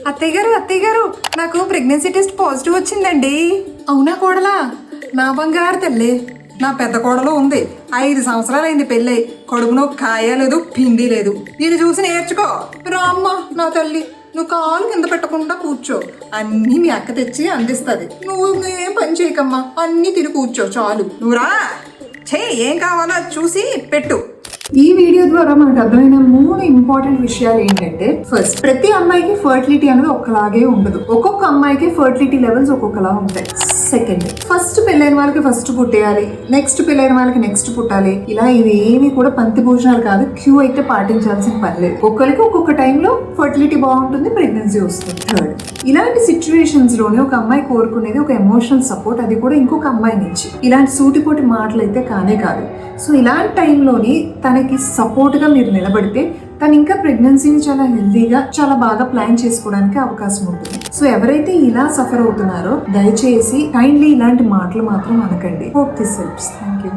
అత్తయ్య గారు నాకు ప్రెగ్నెన్సీ టెస్ట్ పాజిటివ్ వచ్చిందండి. అవునా కోడలా? నా బంగారు తల్లి, నా పెద్ద కోడలు ఉంది. 5 సంవత్సరాలు అయింది పెళ్ళై, కడుపునో కాయ లేదు, పిండి లేదు. నేను చూసి నేర్చుకో. రామ్మ నా తల్లి, నువ్వు కాలు కింద పెట్టకుండా కూర్చో. అన్నీ మీ అక్క తెచ్చి అందిస్తుంది. నువ్వు ఏం పని చేయకమ్మా, అన్నీ తిని కూర్చో చాలు. నువ్వురా ఏం కావాలో చూసి పెట్టు. ఈ వీడియో ద్వారా మనకు అర్థమైన 3 ఇంపార్టెంట్ విషయాలు ఏంటంటే, ఫస్ట్, ప్రతి అమ్మాయికి ఫర్టిలిటీ అనేది ఒకలాగే ఉండదు. ఒక్కొక్క అమ్మాయికి ఫర్టిలిటీ లెవెల్స్ ఒక్కొక్కలా ఉంటాయి. సెకండ్, ఫస్ట్ పెళ్ళైన వాళ్ళకి ఫస్ట్ పుట్టేయాలి, నెక్స్ట్ పెళ్ళైన వాళ్ళకి నెక్స్ట్ పుట్టాలి. ఇలా ఇవేమి కూడా పంతి భోజనాలు కాదు. క్యూ అయితే పాటించాల్సిన పని లేదు. ఒక్కరికి ఒక్కొక్క టైంలో ఫర్టిలిటీ బాగుంటుంది, ప్రెగ్నెన్సీ వస్తుంది. థర్డ్, ఇలాంటి సిచ్యువేషన్స్ లోనే ఒక అమ్మాయి కోరుకునేది ఒక ఎమోషనల్ సపోర్ట్, అది కూడా ఇంకొక అమ్మాయి నుంచి. ఇలాంటి సూటిపోటి మాటలు అయితే కానే కాదు. సో ఇలాంటి టైంలోని తనకి సపోర్ట్ గా మీరు నిలబడితే తను ఇంకా ప్రెగ్నెన్సీని చాలా హెల్తీగా, చాలా బాగా ప్లాన్ చేసుకోవడానికి అవకాశం ఉంటుంది. సో ఎవరైతే ఇలా సఫర్ అవుతున్నారో దయచేసి కైండ్లీ ఇలాంటి మాటలు మాత్రం అనకండి. Hope this helps. Thank you.